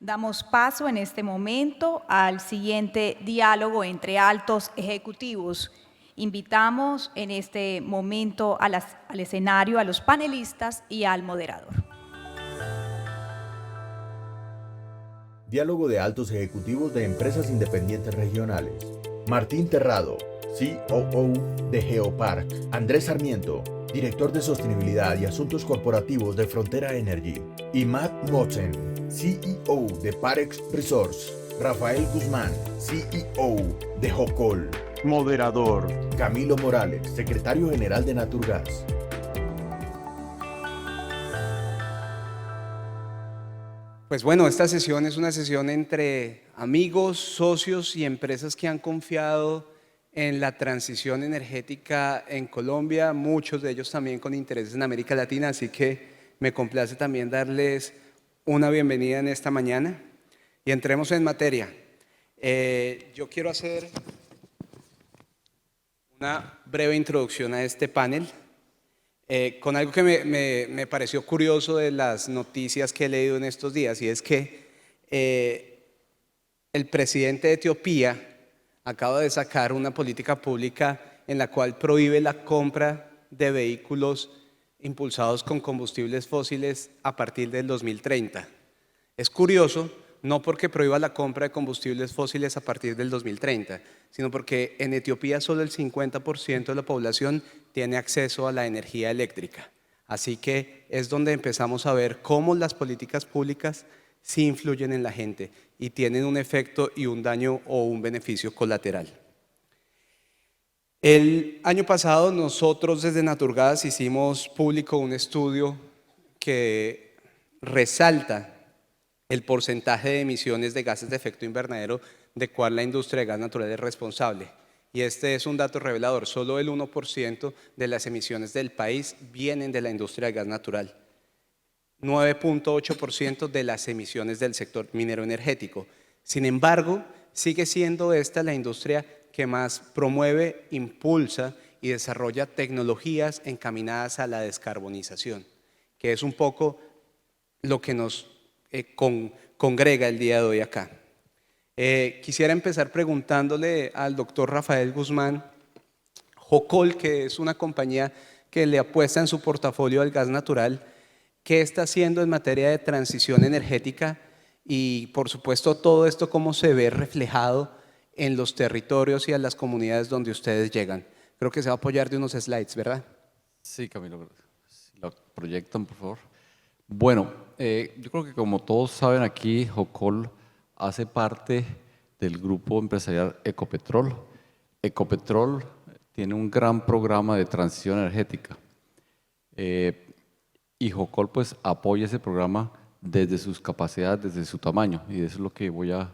Damos paso en este momento al siguiente diálogo entre altos ejecutivos. Invitamos en este momento al escenario a los panelistas y al moderador. Diálogo de altos ejecutivos de empresas independientes regionales. Martín Terrado, COO de Geopark. Andrés Sarmiento, director de Sostenibilidad y Asuntos Corporativos de Frontera Energy. Y Matt Motzen, CEO de Parex Resource. Rafael Guzmán, CEO de Jocol. Moderador, Camilo Morales, secretario general de Naturgas. Pues bueno, esta sesión es una sesión entre amigos, socios y empresas que han confiado en la transición energética en Colombia, muchos de ellos también con intereses en América Latina, así que me complace también darles una bienvenida en esta mañana y entremos en materia. Yo quiero hacer una breve introducción a este panel. Con algo que me pareció curioso de las noticias que he leído en estos días, y es que el presidente de Etiopía acaba de sacar una política pública en la cual prohíbe la compra de vehículos impulsados con combustibles fósiles a partir del 2030. Es curioso, no porque prohíba la compra de combustibles fósiles a partir del 2030, sino porque en Etiopía solo el 50% de la población tiene acceso a la energía eléctrica. Así que es donde empezamos a ver cómo las políticas públicas sí influyen en la gente y tienen un efecto y un daño o un beneficio colateral. El año pasado nosotros desde Naturgas hicimos público un estudio que resalta el porcentaje de emisiones de gases de efecto invernadero de cual la industria de gas natural es responsable. Y este es un dato revelador, solo el 1% de las emisiones del país vienen de la industria de gas natural. 9.8% de las emisiones del sector minero energético. Sin embargo, sigue siendo esta la industria que más promueve, impulsa y desarrolla tecnologías encaminadas a la descarbonización, que es un poco lo que nos congrega el día de hoy acá. Quisiera empezar preguntándole al doctor Rafael Guzmán, Jocol, que es una compañía que le apuesta en su portafolio al gas natural, ¿qué está haciendo en materia de transición energética? Y por supuesto todo esto cómo se ve reflejado en los territorios y a las comunidades donde ustedes llegan. Creo que se va a apoyar de unos slides, ¿verdad? Sí, Camilo, si lo proyectan, por favor. Bueno, yo creo que como todos saben aquí, Jocol hace parte del grupo empresarial Ecopetrol. Ecopetrol tiene un gran programa de transición energética y Jocol pues apoya ese programa desde sus capacidades, desde su tamaño, y eso es lo que voy a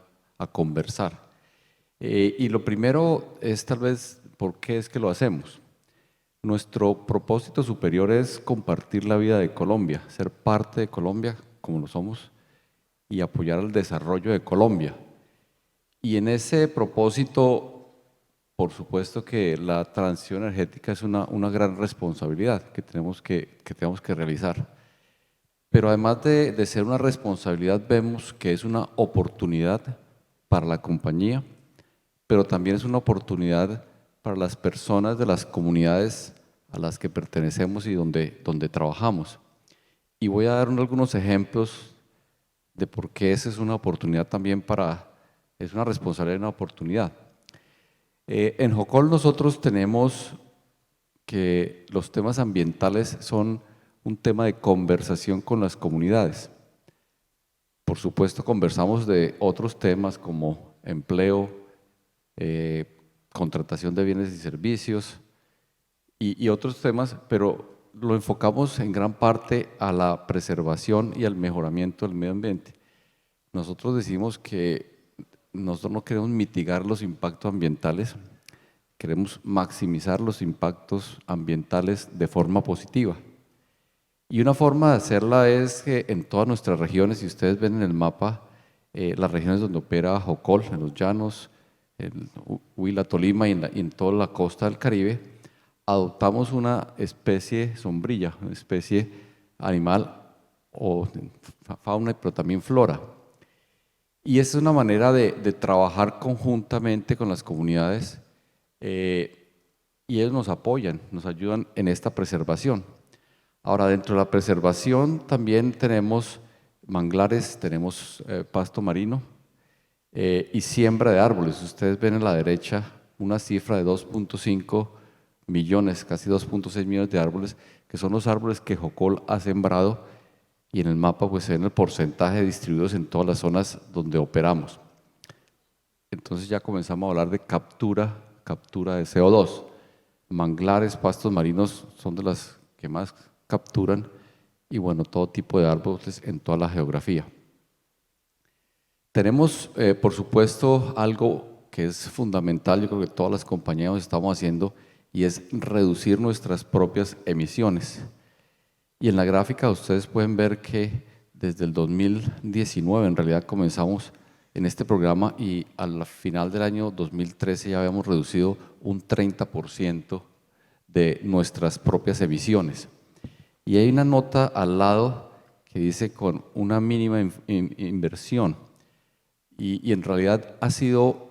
conversar. Y lo primero es tal vez por qué es que lo hacemos. Nuestro propósito superior es compartir la vida de Colombia, ser parte de Colombia como lo somos y apoyar el desarrollo de Colombia. Y en ese propósito, por supuesto que la transición energética es una gran responsabilidad que tenemos que realizar. Pero además de ser una responsabilidad, vemos que es una oportunidad para la compañía, pero también es una oportunidad para las personas de las comunidades a las que pertenecemos y donde trabajamos. Y voy a dar algunos ejemplos de por qué esa es una oportunidad también es una responsabilidad y una oportunidad. En Jocol nosotros tenemos que los temas ambientales son un tema de conversación con las comunidades. Por supuesto conversamos de otros temas como empleo, contratación de bienes y servicios y otros temas, pero lo enfocamos en gran parte a la preservación y al mejoramiento del medio ambiente. Nosotros decimos que nosotros no queremos mitigar los impactos ambientales, queremos maximizar los impactos ambientales de forma positiva. Y una forma de hacerla es que en todas nuestras regiones, si ustedes ven en el mapa, las regiones donde opera Jocol, en los llanos, en Huila, Tolima y en toda la costa del Caribe, adoptamos una especie sombrilla, una especie animal o fauna, pero también flora. Y esa es una manera de trabajar conjuntamente con las comunidades y ellos nos apoyan, nos ayudan en esta preservación. Ahora, dentro de la preservación también tenemos manglares, tenemos pasto marino y siembra de árboles. Ustedes ven a la derecha una cifra de 2.5 millones, casi 2.6 millones de árboles, que son los árboles que Jocol ha sembrado, y en el mapa pues se ven el porcentaje distribuidos en todas las zonas donde operamos. Entonces ya comenzamos a hablar de captura de CO2. Manglares, pastos marinos son de las que más capturan, y bueno, todo tipo de árboles en toda la geografía. Tenemos, por supuesto, algo que es fundamental, yo creo que todas las compañías estamos haciendo, y es reducir nuestras propias emisiones. Y en la gráfica ustedes pueden ver que desde el 2019 en realidad comenzamos en este programa, y al final del año 2013 ya habíamos reducido un 30% de nuestras propias emisiones. Y hay una nota al lado que dice con una mínima inversión, y en realidad ha sido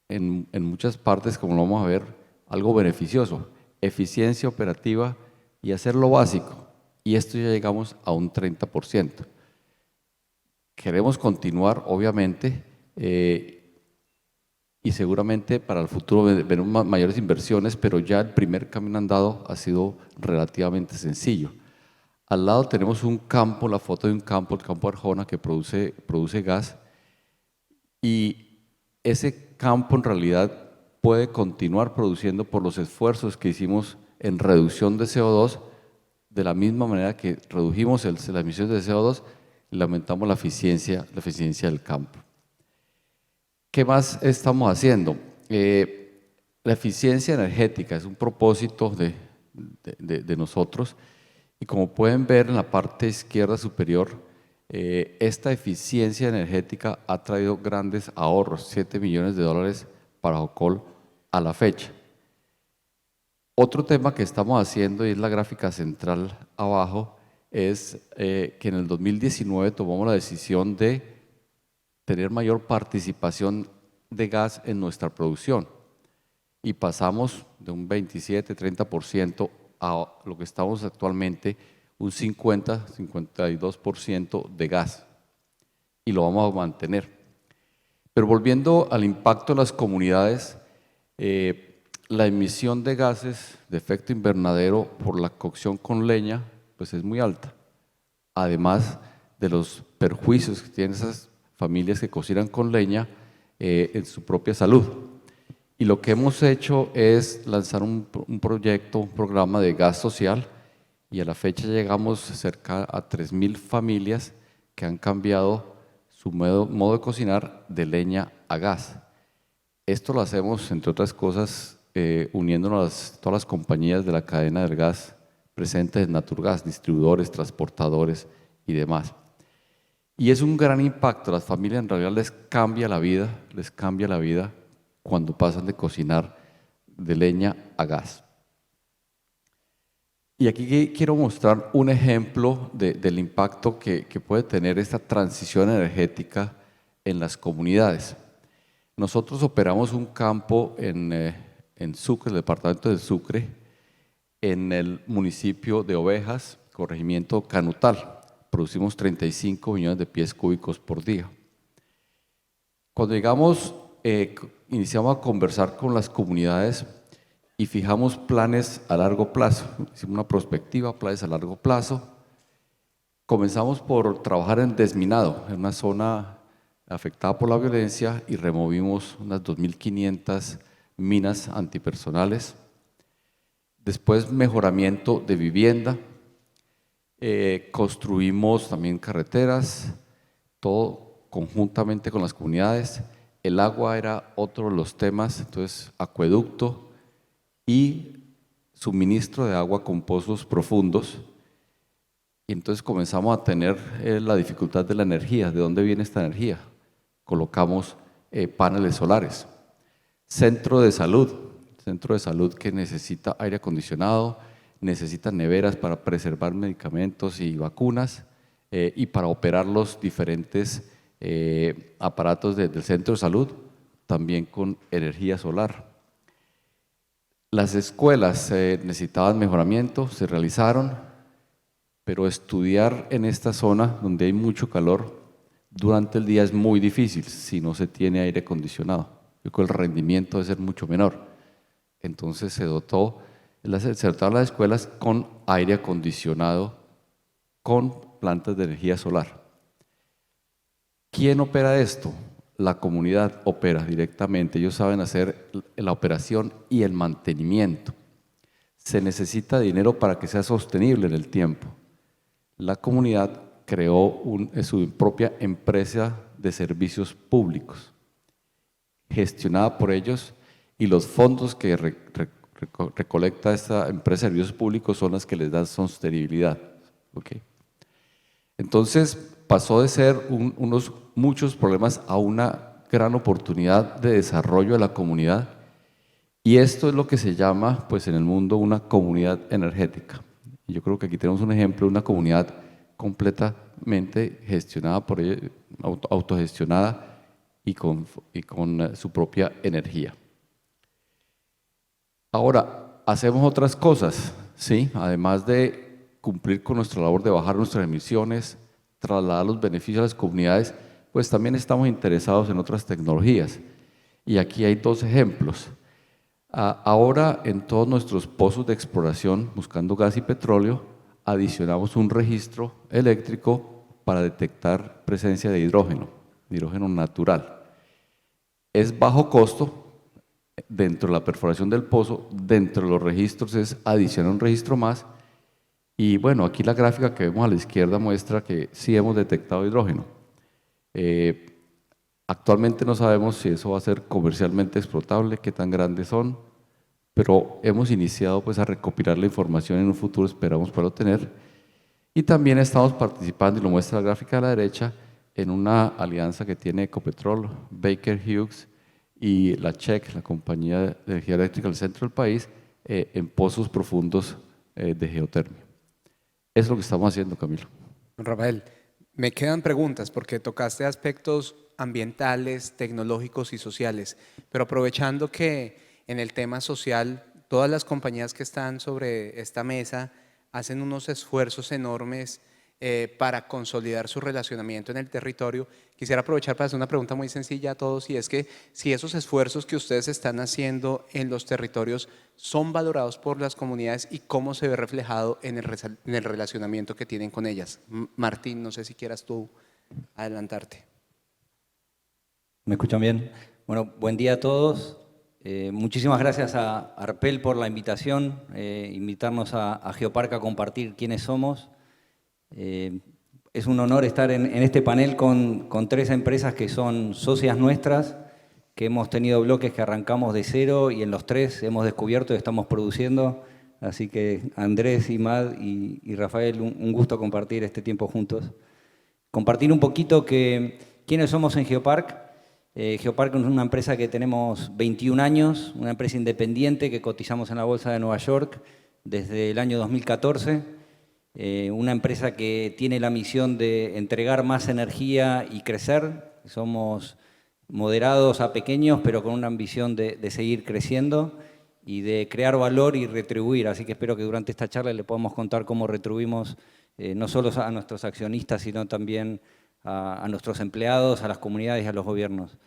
en muchas partes, como lo vamos a ver, algo beneficioso: eficiencia operativa y hacer lo básico, y esto ya llegamos a un 30%. Queremos continuar, obviamente, y seguramente para el futuro veremos mayores inversiones, pero ya el primer camino andado ha sido relativamente sencillo. Al lado tenemos un campo, la foto de un campo, el campo Arjona, que produce gas, y ese campo en realidad puede continuar produciendo por los esfuerzos que hicimos en reducción de CO2, de la misma manera que redujimos las emisiones de CO2 y aumentamos la eficiencia del campo. ¿Qué más estamos haciendo? La eficiencia energética es un propósito de nosotros, y como pueden ver en la parte izquierda superior, esta eficiencia energética ha traído grandes ahorros, 7 millones de dólares para Jocol a la fecha. Otro tema que estamos haciendo, y es la gráfica central abajo, es que en el 2019 tomamos la decisión de tener mayor participación de gas en nuestra producción, y pasamos de un 27-30% a lo que estamos actualmente, un 50-52% de gas, y lo vamos a mantener. Pero volviendo al impacto en las comunidades, la emisión de gases de efecto invernadero por la cocción con leña pues es muy alta, además de los perjuicios que tienen esas familias que cocinan con leña en su propia salud. Y lo que hemos hecho es lanzar un programa de gas social, y a la fecha llegamos cerca a 3.000 familias que han cambiado su modo de cocinar de leña a gas. Esto lo hacemos, entre otras cosas, uniéndonos a todas las compañías de la cadena del gas presentes en Naturgas, distribuidores, transportadores y demás. Y es un gran impacto. A las familias en realidad les cambia la vida cuando pasan de cocinar de leña a gas. Y aquí quiero mostrar un ejemplo del impacto que puede tener esta transición energética en las comunidades. Nosotros operamos un campo en Sucre, el departamento de Sucre, en el municipio de Ovejas, corregimiento Canutal. Producimos 35 millones de pies cúbicos por día. Cuando llegamos, iniciamos a conversar con las comunidades y fijamos planes a largo plazo. Hicimos una prospectiva, planes a largo plazo. Comenzamos por trabajar en desminado, en una zona afectada por la violencia, y removimos unas 2.500 minas antipersonales. Después, mejoramiento de vivienda. Construimos también carreteras, todo conjuntamente con las comunidades. El agua era otro de los temas, entonces acueducto y suministro de agua con pozos profundos. Y entonces comenzamos a tener la dificultad de la energía. ¿De dónde viene esta energía? Colocamos paneles solares. Centro de salud que necesita aire acondicionado, necesita neveras para preservar medicamentos y vacunas, y para operar los diferentes aparatos del centro de salud, también con energía solar. Las escuelas necesitaban mejoramiento, se realizaron, pero estudiar en esta zona donde hay mucho calor durante el día es muy difícil si no se tiene aire acondicionado. Yo creo que el rendimiento debe ser mucho menor. Entonces se dotaron las escuelas con aire acondicionado, con plantas de energía solar. ¿Quién opera esto? La comunidad opera directamente. Ellos saben hacer la operación y el mantenimiento. Se necesita dinero para que sea sostenible en el tiempo. La comunidad creó su propia empresa de servicios públicos, gestionada por ellos, y los fondos que recolecta esta empresa de servicios públicos son las que les dan sostenibilidad. ¿Okay? Entonces pasó de ser muchos problemas a una gran oportunidad de desarrollo de la comunidad, y esto es lo que se llama pues en el mundo una comunidad energética. Y yo creo que aquí tenemos un ejemplo de una comunidad completamente gestionada por ella, autogestionada y con su propia energía. Ahora, hacemos otras cosas, ¿sí? Además de cumplir con nuestra labor de bajar nuestras emisiones, trasladar los beneficios a las comunidades, pues también estamos interesados en otras tecnologías. Y aquí hay dos ejemplos. Ahora, en todos nuestros pozos de exploración, buscando gas y petróleo, adicionamos un registro eléctrico para detectar presencia de hidrógeno natural. Es bajo costo. Dentro de la perforación del pozo, dentro de los registros es adicionar un registro más, y bueno, aquí la gráfica que vemos a la izquierda muestra que sí hemos detectado hidrógeno. Actualmente no sabemos si eso va a ser comercialmente explotable, qué tan grandes son, pero hemos iniciado pues a recopilar la información, en un futuro esperamos poderlo tener, y también estamos participando, y lo muestra la gráfica de la derecha, en una alianza que tiene Ecopetrol, Baker Hughes y la CHEC, la compañía de energía eléctrica del centro del país, en pozos profundos de geotermia. Eso es lo que estamos haciendo, Camilo. Rafael, me quedan preguntas porque tocaste aspectos ambientales, tecnológicos y sociales, pero aprovechando que en el tema social todas las compañías que están sobre esta mesa hacen unos esfuerzos enormes para consolidar su relacionamiento en el territorio, quisiera aprovechar para hacer una pregunta muy sencilla a todos, y es que si esos esfuerzos que ustedes están haciendo en los territorios son valorados por las comunidades y cómo se ve reflejado en el relacionamiento que tienen con ellas. Martín, no sé si quieras tú adelantarte. ¿Me escuchan bien? Bueno, buen día a todos. Muchísimas gracias a Arpel por la invitación, invitarnos a Geopark a compartir quiénes somos. Es un honor estar en este panel con tres empresas que son socias nuestras, que hemos tenido bloques que arrancamos de cero y en los tres hemos descubierto y estamos produciendo. Así que Andrés, Imad y Rafael, un gusto compartir este tiempo juntos. Compartir un poquito quiénes somos en Geopark. Geopark es una empresa que tenemos 21 años, una empresa independiente que cotizamos en la Bolsa de Nueva York desde el año 2014. Una empresa que tiene la misión de entregar más energía y crecer. Somos moderados a pequeños, pero con una ambición de seguir creciendo y de crear valor y retribuir. Así que espero que durante esta charla le podamos contar cómo retribuimos no solo a nuestros accionistas, sino también a nuestros empleados, a las comunidades y a los gobiernos.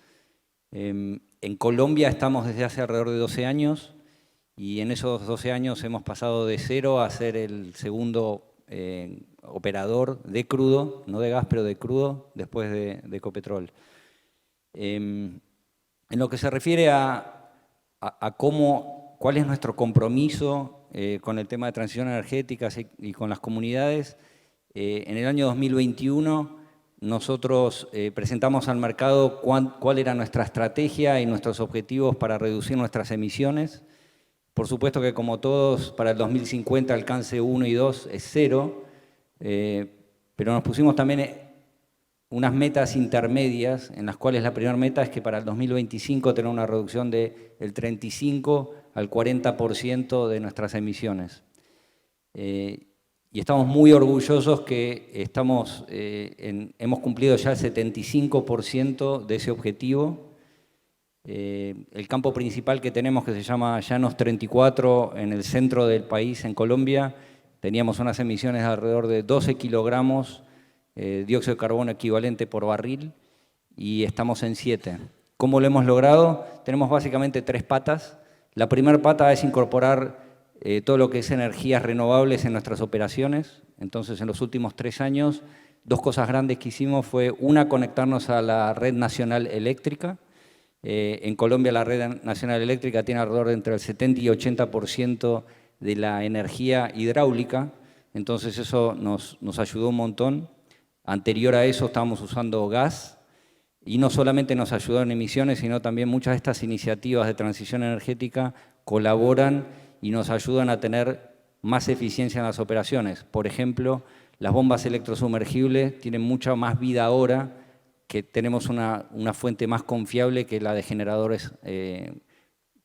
En Colombia estamos desde hace alrededor de 12 años y en esos 12 años hemos pasado de cero a ser el segundo operador de crudo, no de gas, pero de crudo, después de Ecopetrol. En lo que se refiere a cuál es nuestro compromiso con el tema de transición energética y con las comunidades, en el año 2021 nosotros presentamos al mercado cuál era nuestra estrategia y nuestros objetivos para reducir nuestras emisiones. Por supuesto que como todos, para el 2050 alcance 1 y 2 es 0, pero nos pusimos también unas metas intermedias, en las cuales la primera meta es que para el 2025 tener una reducción del 35 al 40% de nuestras emisiones. Y y estamos muy orgullosos que hemos cumplido ya el 75% de ese objetivo. El campo principal que tenemos, que se llama Llanos 34, en el centro del país, en Colombia, teníamos unas emisiones de alrededor de 12 kilogramos de dióxido de carbono equivalente por barril y estamos en 7. ¿Cómo lo hemos logrado? Tenemos básicamente 3 patas. La primera pata es incorporar todo lo que es energías renovables en nuestras operaciones. Entonces, en los últimos 3 años, 2 cosas grandes que hicimos fue, una, conectarnos a la red nacional eléctrica. En Colombia la red nacional eléctrica tiene alrededor de entre el 70 y 80% de la energía hidráulica, entonces eso nos ayudó un montón. Anterior a eso estábamos usando gas, y no solamente nos ayudó en emisiones, sino también muchas de estas iniciativas de transición energética colaboran y nos ayudan a tener más eficiencia en las operaciones. Por ejemplo, las bombas electrosumergibles tienen mucha más vida ahora, que tenemos una fuente más confiable que la de generadores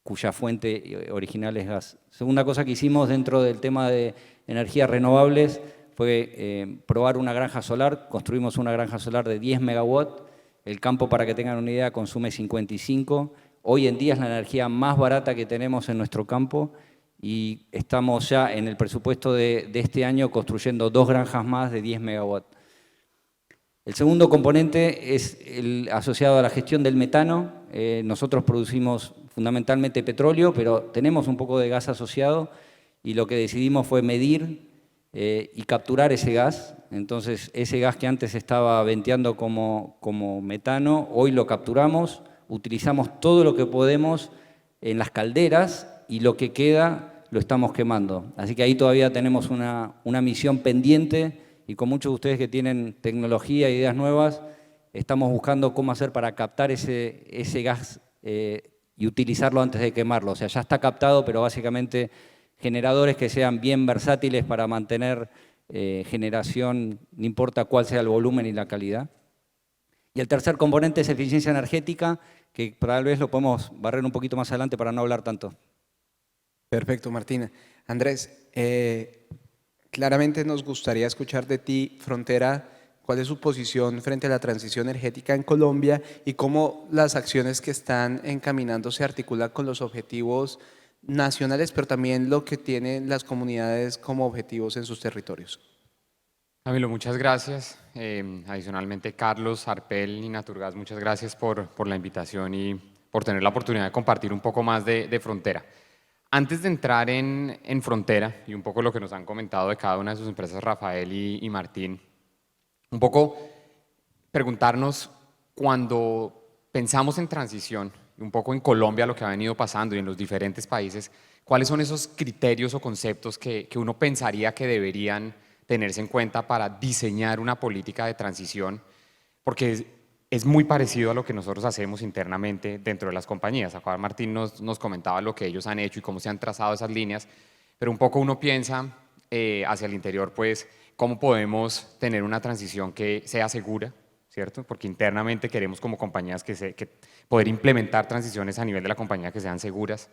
cuya fuente original es gas. Segunda cosa que hicimos dentro del tema de energías renovables fue probar una granja solar. Construimos una granja solar de 10 megawatts. El campo, para que tengan una idea, consume 55. Hoy en día es la energía más barata que tenemos en nuestro campo y estamos ya en el presupuesto de este año construyendo 2 granjas más de 10 megawatts. El segundo componente es el asociado a la gestión del metano. Nosotros producimos fundamentalmente petróleo, pero tenemos un poco de gas asociado y lo que decidimos fue medir y capturar ese gas. Entonces, ese gas que antes estaba venteando como metano, hoy lo capturamos, utilizamos todo lo que podemos en las calderas y lo que queda lo estamos quemando. Así que ahí todavía tenemos una misión pendiente y con muchos de ustedes que tienen tecnología e ideas nuevas, estamos buscando cómo hacer para captar ese gas y utilizarlo antes de quemarlo. O sea, ya está captado, pero básicamente generadores que sean bien versátiles para mantener generación, no importa cuál sea el volumen y la calidad. Y el tercer componente es eficiencia energética, que tal vez lo podemos barrer un poquito más adelante para no hablar tanto. Perfecto, Martina. Andrés, claramente nos gustaría escuchar de ti, Frontera, cuál es su posición frente a la transición energética en Colombia y cómo las acciones que están encaminando se articulan con los objetivos nacionales, pero también lo que tienen las comunidades como objetivos en sus territorios. Camilo, muchas gracias. Adicionalmente, Carlos, Arpel y Naturgas, muchas gracias por la invitación y por tener la oportunidad de compartir un poco más de Frontera. Antes de entrar en Frontera y un poco lo que nos han comentado de cada una de sus empresas, Rafael y Martín, un poco preguntarnos, cuando pensamos en transición, un poco en Colombia lo que ha venido pasando y en los diferentes países, ¿cuáles son esos criterios o conceptos que uno pensaría que deberían tenerse en cuenta para diseñar una política de transición? Porque es muy parecido a lo que nosotros hacemos internamente dentro de las compañías. Acá Martín nos comentaba lo que ellos han hecho y cómo se han trazado esas líneas, pero un poco uno piensa hacia el interior, pues, cómo podemos tener una transición que sea segura, ¿cierto? Porque internamente queremos como compañías que poder implementar transiciones a nivel de la compañía que sean seguras.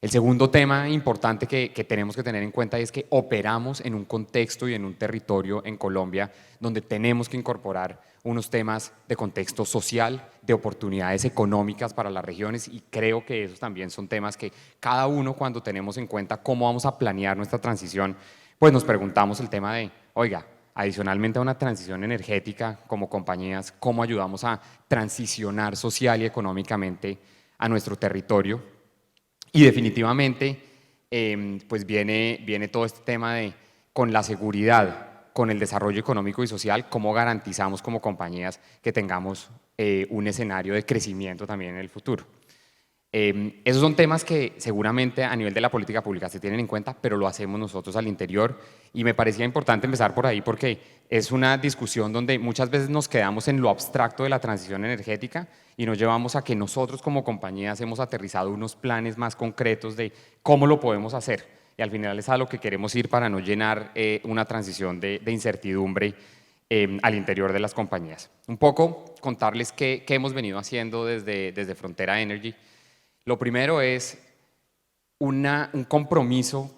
El segundo tema importante que tenemos que tener en cuenta es que operamos en un contexto y en un territorio en Colombia donde tenemos que incorporar unos temas de contexto social, de oportunidades económicas para las regiones, y creo que esos también son temas que cada uno, cuando tenemos en cuenta cómo vamos a planear nuestra transición, pues nos preguntamos el tema de, oiga, adicionalmente a una transición energética como compañías, ¿cómo ayudamos a transicionar social y económicamente a nuestro territorio? Y definitivamente, pues viene todo este tema de, con la seguridad, con el desarrollo económico y social, cómo garantizamos como compañías que tengamos un escenario de crecimiento también en el futuro. Esos son temas que seguramente a nivel de la política pública se tienen en cuenta, pero lo hacemos nosotros al interior, y me parecía importante empezar por ahí porque es una discusión donde muchas veces nos quedamos en lo abstracto de la transición energética y nos llevamos a que nosotros como compañías hemos aterrizado unos planes más concretos de cómo lo podemos hacer, y al final es a lo que queremos ir para no llenar una transición de incertidumbre al interior de las compañías. Un poco contarles qué hemos venido haciendo desde Frontera Energy. Lo primero es un compromiso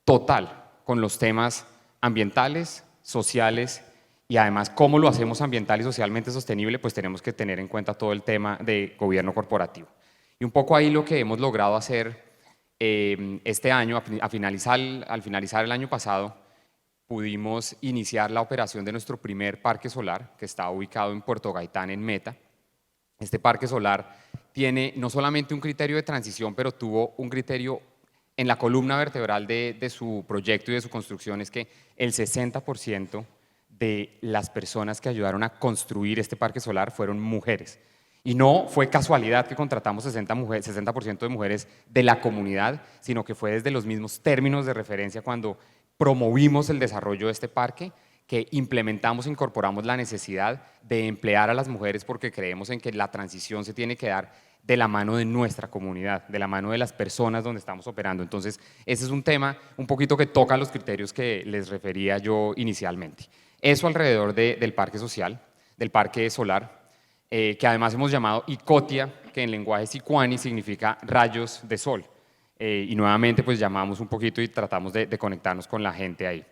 total con los temas ambientales, sociales y además cómo lo hacemos ambiental y socialmente sostenible, pues tenemos que tener en cuenta todo el tema de gobierno corporativo. Y un poco ahí lo que hemos logrado hacer este año, al finalizar el año pasado, pudimos iniciar la operación de nuestro primer parque solar, que está ubicado en Puerto Gaitán, en Meta. Este parque solar tiene no solamente un criterio de transición, pero tuvo un criterio en la columna vertebral de su proyecto y de su construcción, es que el 60% de las personas que ayudaron a construir este parque solar fueron mujeres. Y no fue casualidad que contratamos 60% de mujeres de la comunidad, sino que fue desde los mismos términos de referencia cuando promovimos el desarrollo de este parque, que implementamos e incorporamos la necesidad de emplear a las mujeres porque creemos en que la transición se tiene que dar de la mano de nuestra comunidad, de la mano de las personas donde estamos operando. Entonces, ese es un tema un poquito que toca los criterios que les refería yo inicialmente. Eso alrededor del parque social, del parque solar, que además hemos llamado Icotia, que en lenguaje sicuani significa rayos de sol. Y nuevamente pues llamamos un poquito y tratamos de conectarnos con la gente ahí.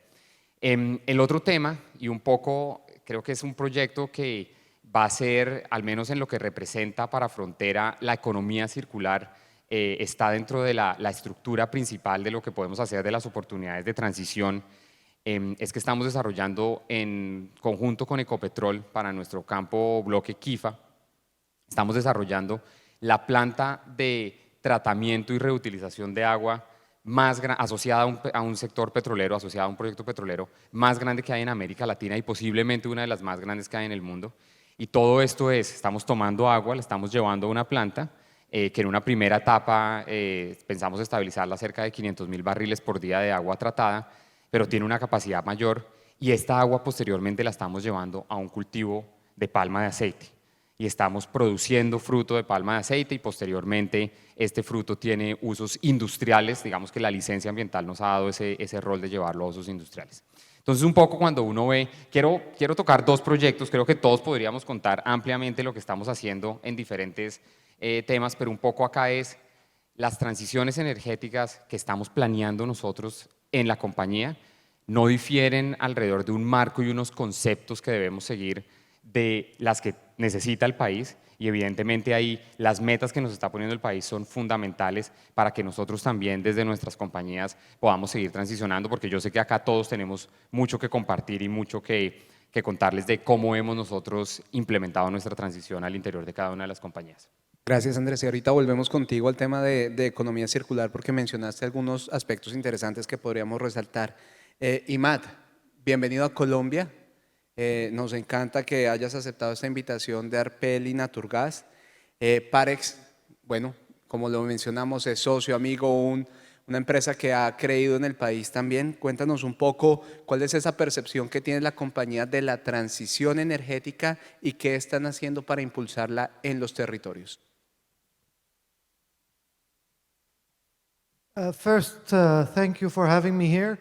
El otro tema, y un poco creo que es un proyecto que va a ser, al menos en lo que representa para Frontera, la economía circular, está dentro de la estructura principal de lo que podemos hacer de las oportunidades de transición. Es que estamos desarrollando en conjunto con Ecopetrol para nuestro campo bloque Quifa, estamos desarrollando la planta de tratamiento y reutilización de agua más asociada a un sector petrolero, asociada a un proyecto petrolero más grande que hay en América Latina y posiblemente una de las más grandes que hay en el mundo. Y todo esto estamos tomando agua, la estamos llevando a una planta que en una primera etapa pensamos estabilizarla cerca de 500.000 barriles por día de agua tratada, pero tiene una capacidad mayor y esta agua posteriormente la estamos llevando a un cultivo de palma de aceite y estamos produciendo fruto de palma de aceite y posteriormente este fruto tiene usos industriales, digamos que la licencia ambiental nos ha dado ese rol de llevarlo a usos industriales. Entonces un poco cuando uno ve, quiero tocar dos proyectos, creo que todos podríamos contar ampliamente lo que estamos haciendo en diferentes temas, pero un poco acá es las transiciones energéticas que estamos planeando nosotros en la compañía no difieren alrededor de un marco y unos conceptos que debemos seguir de las que necesita el país y evidentemente ahí las metas que nos está poniendo el país son fundamentales para que nosotros también desde nuestras compañías podamos seguir transicionando, porque yo sé que acá todos tenemos mucho que compartir y mucho que contarles de cómo hemos nosotros implementado nuestra transición al interior de cada una de las compañías. Gracias, Andrés. Y ahorita volvemos contigo al tema de economía circular porque mencionaste algunos aspectos interesantes que podríamos resaltar. Imad, bienvenido a Colombia. Nos encanta que hayas aceptado esta invitación de Arpel y Naturgas. Parex, bueno, como lo mencionamos, es socio, amigo, una empresa que ha creído en el país también. Cuéntanos un poco cuál es esa percepción que tiene la compañía de la transición energética y qué están haciendo para impulsarla en los territorios. First, thank you for having me here.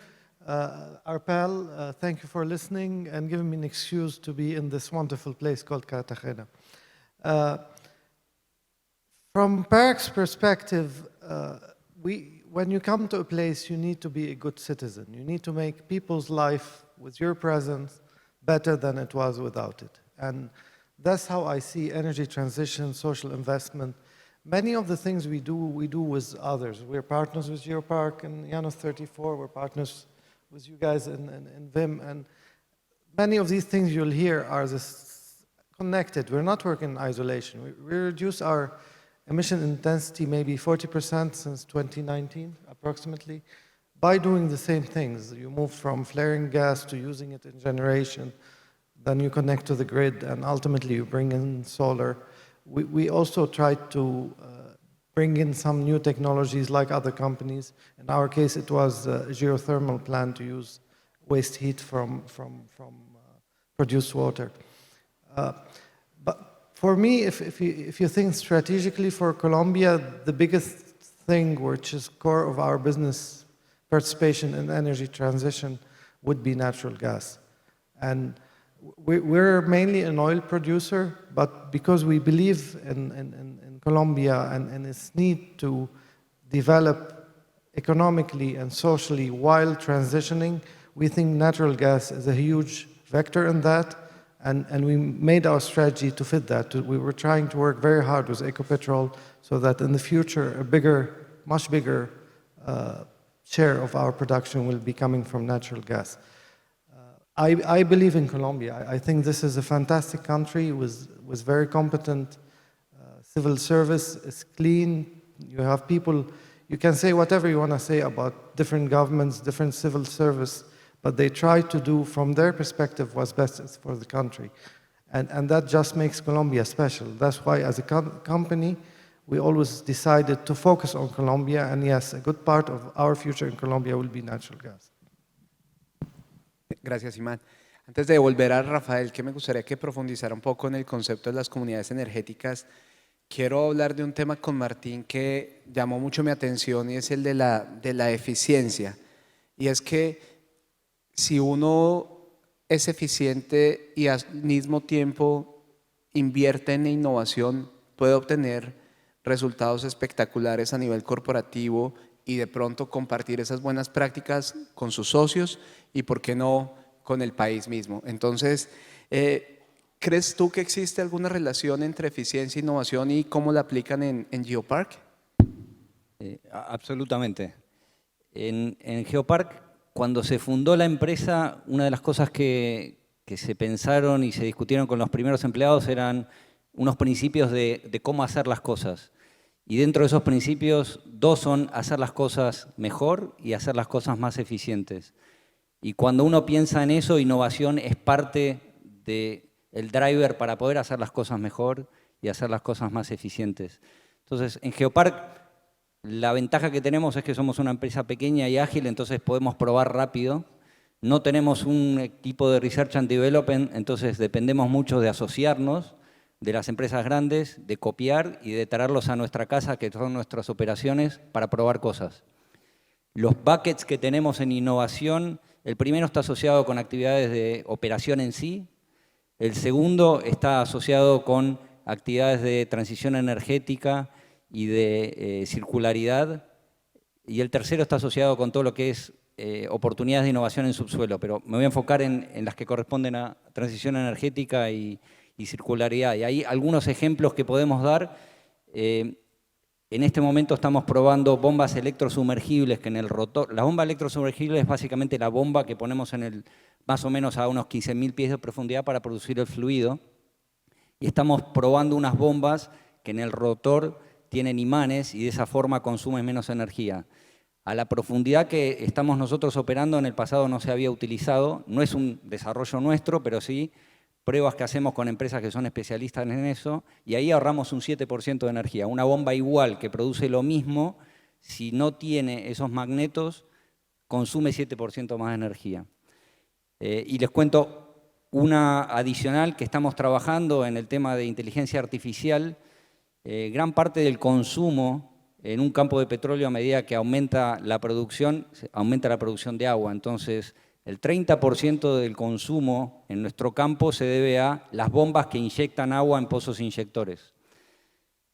Arpel, thank you for listening and giving me an excuse to be in this wonderful place called Cartagena. From Parex's perspective, when you come to a place, you need to be a good citizen. You need to make people's life with your presence better than it was without it. And that's how I see energy transition, social investment. Many of the things we do with others. We're partners with Geopark and Llanos 34. We're partners with you guys in Vim. And many of these things you'll hear are connected. We're not working in isolation. We reduce our emission intensity maybe 40% since 2019, approximately, by doing the same things. You move from flaring gas to using it in generation, then you connect to the grid, and ultimately you bring in solar. We also tried to bring in some new technologies like other companies. In our case, it was a geothermal plant to use waste heat from produced water. But for me, if you think strategically for Colombia, the biggest thing which is core of our business participation in energy transition would be natural gas. And we're mainly an oil producer, but because we believe in Colombia and its need to develop economically and socially while transitioning, we think natural gas is a huge vector in that, and we made our strategy to fit that. We were trying to work very hard with Ecopetrol so that in the future, a bigger, much bigger share of our production will be coming from natural gas. I believe in Colombia. I think this is a fantastic country with very competent civil service. It's clean. You have people, you can say whatever you want to say about different governments, different civil service, but they try to do from their perspective what's best for the country. And that just makes Colombia special. That's why as a company, we always decided to focus on Colombia, and yes, a good part of our future in Colombia will be natural gas. Gracias, Imad. Antes de volver a Rafael, que me gustaría que profundizara un poco en el concepto de las comunidades energéticas, quiero hablar de un tema con Martín que llamó mucho mi atención y es el de la eficiencia. Y es que si uno es eficiente y al mismo tiempo invierte en innovación, puede obtener resultados espectaculares a nivel corporativo y de pronto compartir esas buenas prácticas con sus socios y, ¿por qué no?, con el país mismo. Entonces, ¿crees tú que existe alguna relación entre eficiencia e innovación y cómo la aplican en Geopark? Absolutamente. En Geopark, cuando se fundó la empresa, una de las cosas que se pensaron y se discutieron con los primeros empleados eran unos principios de cómo hacer las cosas. Y dentro de esos principios, dos son hacer las cosas mejor y hacer las cosas más eficientes. Y cuando uno piensa en eso, innovación es parte del driver para poder hacer las cosas mejor y hacer las cosas más eficientes. Entonces, en Geopark, la ventaja que tenemos es que somos una empresa pequeña y ágil, entonces podemos probar rápido. No tenemos un equipo de Research and Development, entonces dependemos mucho de asociarnos de las empresas grandes, de copiar y de traerlos a nuestra casa, que son nuestras operaciones, para probar cosas. Los buckets que tenemos en innovación, el primero está asociado con actividades de operación en sí, el segundo está asociado con actividades de transición energética y de circularidad, y el tercero está asociado con todo lo que es oportunidades de innovación en subsuelo, pero me voy a enfocar en las que corresponden a transición energética y circularidad. Y hay algunos ejemplos que podemos dar. En este momento estamos probando bombas electrosumergibles que en el rotor. La bomba electrosumergible es básicamente la bomba que ponemos más o menos a unos 15.000 pies de profundidad para producir el fluido. Y estamos probando unas bombas que en el rotor tienen imanes y de esa forma consumen menos energía. A la profundidad que estamos nosotros operando en el pasado no se había utilizado. No es un desarrollo nuestro, pero sí pruebas que hacemos con empresas que son especialistas en eso, y ahí ahorramos un 7% de energía. Una bomba igual que produce lo mismo, si no tiene esos magnetos, consume 7% más de energía. Y les cuento una adicional que estamos trabajando en el tema de inteligencia artificial. Gran parte del consumo en un campo de petróleo, a medida que aumenta la producción de agua. Entonces, el 30% del consumo en nuestro campo se debe a las bombas que inyectan agua en pozos inyectores.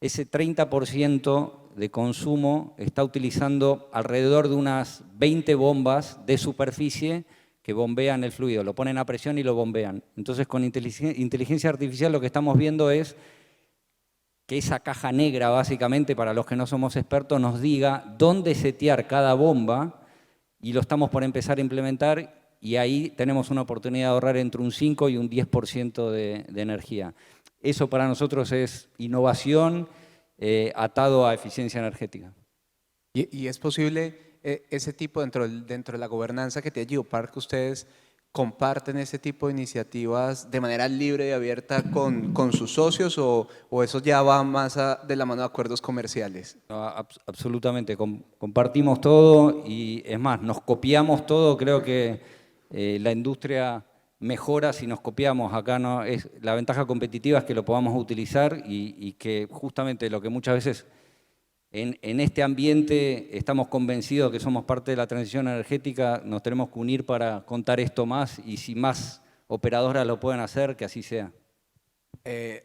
Ese 30% de consumo está utilizando alrededor de unas 20 bombas de superficie que bombean el fluido, lo ponen a presión y lo bombean. Entonces, con inteligencia artificial lo que estamos viendo es que esa caja negra, básicamente, para los que no somos expertos, nos diga dónde setear cada bomba, y lo estamos por empezar a implementar, y ahí tenemos una oportunidad de ahorrar entre un 5 y un 10% de energía. Eso para nosotros es innovación atado a eficiencia energética. ¿Y es posible ese tipo dentro de la gobernanza que tiene Geopark, ustedes comparten ese tipo de iniciativas de manera libre y abierta con sus socios, o eso ya va más de la mano de acuerdos comerciales? No, absolutamente, compartimos todo y es más, nos copiamos todo. Creo que la industria mejora si nos copiamos. Acá no es, la ventaja competitiva es que lo podamos utilizar y que justamente lo que muchas veces en este ambiente estamos convencidos que somos parte de la transición energética, nos tenemos que unir para contar esto más, y si más operadoras lo pueden hacer, que así sea.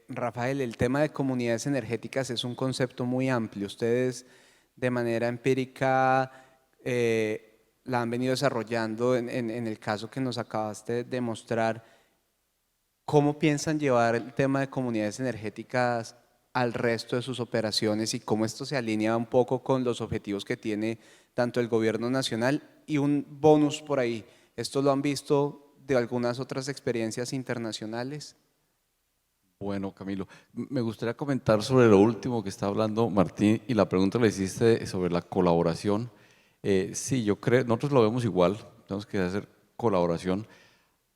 Rafael, el tema de comunidades energéticas es un concepto muy amplio. Ustedes de manera empírica la han venido desarrollando en el caso que nos acabaste de mostrar. ¿Cómo piensan llevar el tema de comunidades energéticas al resto de sus operaciones y cómo esto se alinea un poco con los objetivos que tiene tanto el gobierno nacional? Y un bonus por ahí, ¿esto lo han visto de algunas otras experiencias internacionales? Bueno, Camilo, me gustaría comentar sobre lo último que está hablando Martín y la pregunta que le hiciste sobre la colaboración. Sí, yo creo, nosotros lo vemos igual, tenemos que hacer colaboración.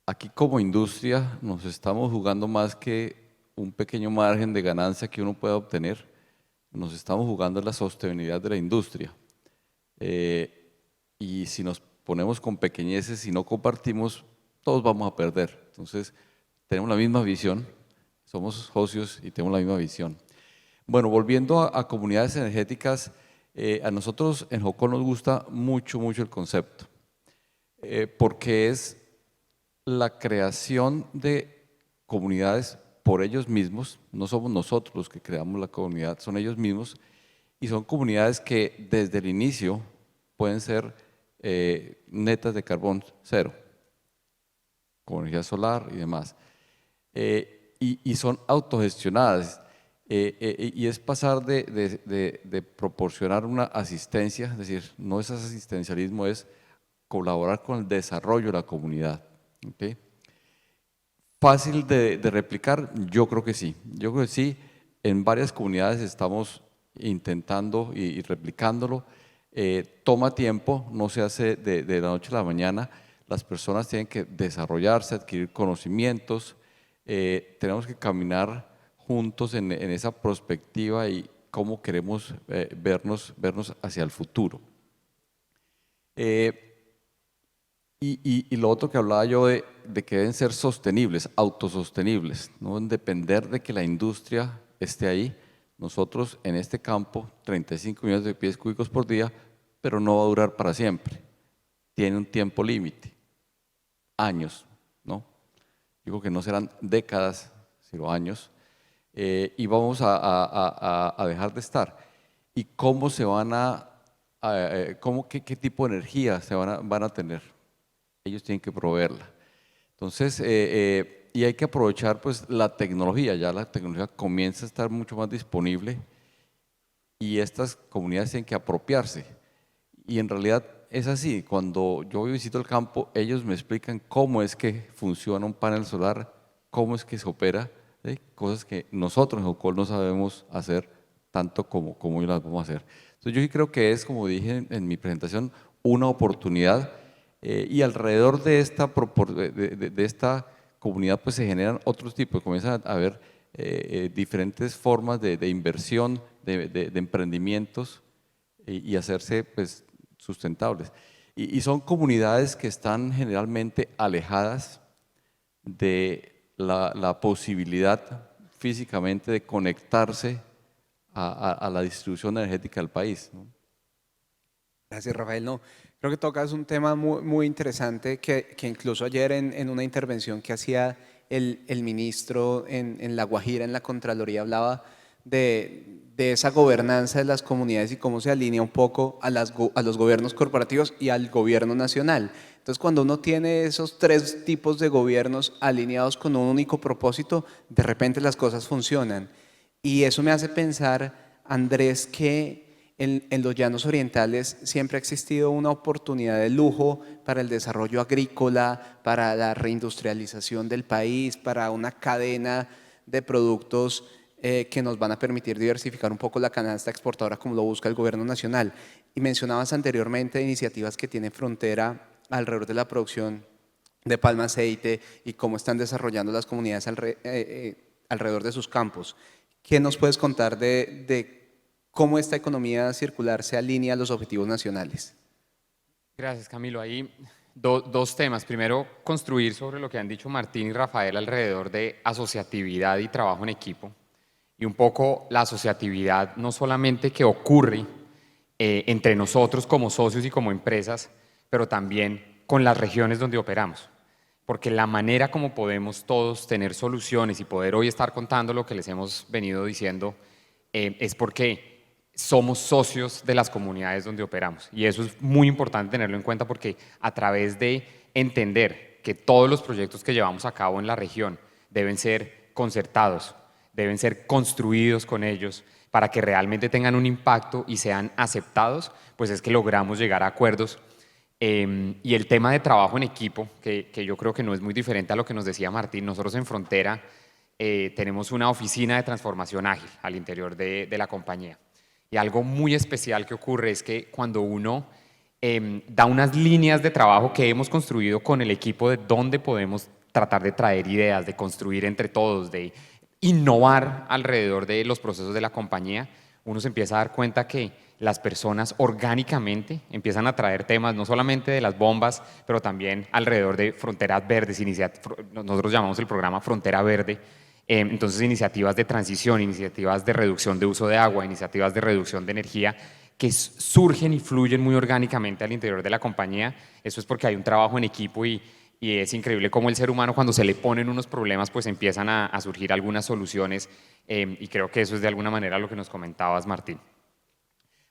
Aquí como industria nos estamos jugando más que un pequeño margen de ganancia que uno pueda obtener, nos estamos jugando en la sostenibilidad de la industria. Y si nos ponemos con pequeñeces y no compartimos, todos vamos a perder. Entonces, tenemos la misma visión, somos socios y tenemos la misma visión. Bueno, volviendo a comunidades energéticas, a nosotros en Jocol nos gusta mucho el concepto, porque es la creación de comunidades por ellos mismos, no somos nosotros los que creamos la comunidad, son ellos mismos, y son comunidades que desde el inicio pueden ser netas de carbón cero, con energía solar y demás, y son autogestionadas, y es pasar de proporcionar una asistencia, es decir, no es asistencialismo, es colaborar con el desarrollo de la comunidad. ¿Okay? ¿Fácil de replicar? Yo creo que sí. Yo creo que sí. En varias comunidades estamos intentando y replicándolo. Toma tiempo, no se hace de la noche a la mañana. Las personas tienen que desarrollarse, adquirir conocimientos. Tenemos que caminar juntos en esa perspectiva y cómo queremos vernos hacia el futuro. Y lo otro que hablaba yo de que deben ser sostenibles, autosostenibles, no deben depender de que la industria esté ahí. Nosotros en este campo, 35 millones de pies cúbicos por día, pero no va a durar para siempre. Tiene un tiempo límite, años, ¿no? Digo que no serán décadas, sino años, y vamos a dejar de estar. ¿Y cómo se van qué tipo de energía se van a tener? Ellos tienen que proveerla. Entonces, y hay que aprovechar pues la tecnología, ya la tecnología comienza a estar mucho más disponible y estas comunidades tienen que apropiarse. Y en realidad es así, cuando yo visito el campo, ellos me explican cómo es que funciona un panel solar, cómo es que se opera, ¿sí? Cosas que nosotros en Jocol no sabemos hacer tanto como ellos las vamos a hacer. Entonces yo sí creo que es, como dije en mi presentación, una oportunidad. Y alrededor de esta comunidad pues se generan otros tipos, comienzan a haber diferentes formas de inversión, de emprendimientos y hacerse pues sustentables. Y son comunidades que están generalmente alejadas de la posibilidad físicamente de conectarse a la distribución energética del país, ¿no? Gracias, Rafael. No, creo que tocas un tema muy interesante que incluso ayer en una intervención que hacía el ministro en La Guajira, en la Contraloría, hablaba de esa gobernanza de las comunidades y cómo se alinea un poco a los gobiernos corporativos y al gobierno nacional. Entonces, cuando uno tiene esos tres tipos de gobiernos alineados con un único propósito, de repente las cosas funcionan. Y eso me hace pensar, Andrés, que en los llanos orientales siempre ha existido una oportunidad de lujo para el desarrollo agrícola, para la reindustrialización del país, para una cadena de productos que nos van a permitir diversificar un poco la canasta exportadora como lo busca el gobierno nacional. Y mencionabas anteriormente iniciativas que tiene Frontera alrededor de la producción de palma aceite y cómo están desarrollando las comunidades alrededor de sus campos. ¿Qué nos puedes contar de cómo esta economía circular se alinea a los objetivos nacionales? Gracias, Camilo. Ahí dos temas. Primero, construir sobre lo que han dicho Martín y Rafael alrededor de asociatividad y trabajo en equipo. Y un poco la asociatividad no solamente que ocurre entre nosotros como socios y como empresas, pero también con las regiones donde operamos. Porque la manera como podemos todos tener soluciones y poder hoy estar contando lo que les hemos venido diciendo es porque somos socios de las comunidades donde operamos. Y eso es muy importante tenerlo en cuenta porque a través de entender que todos los proyectos que llevamos a cabo en la región deben ser concertados, deben ser construidos con ellos para que realmente tengan un impacto y sean aceptados, pues es que logramos llegar a acuerdos. Y el tema de trabajo en equipo, que yo creo que no es muy diferente a lo que nos decía Martín, nosotros en Frontera tenemos una oficina de transformación ágil al interior de la compañía. Y algo muy especial que ocurre es que cuando uno da unas líneas de trabajo que hemos construido con el equipo de dónde podemos tratar de traer ideas, de construir entre todos, de innovar alrededor de los procesos de la compañía, uno se empieza a dar cuenta que las personas orgánicamente empiezan a traer temas no solamente de las bombas, pero también alrededor de fronteras verdes, nosotros llamamos el programa Frontera Verde. Entonces, iniciativas de transición, iniciativas de reducción de uso de agua, iniciativas de reducción de energía que surgen y fluyen muy orgánicamente al interior de la compañía. Eso es porque hay un trabajo en equipo y es increíble cómo el ser humano, cuando se le ponen unos problemas, pues empiezan a surgir algunas soluciones, y creo que eso es de alguna manera lo que nos comentabas, Martín.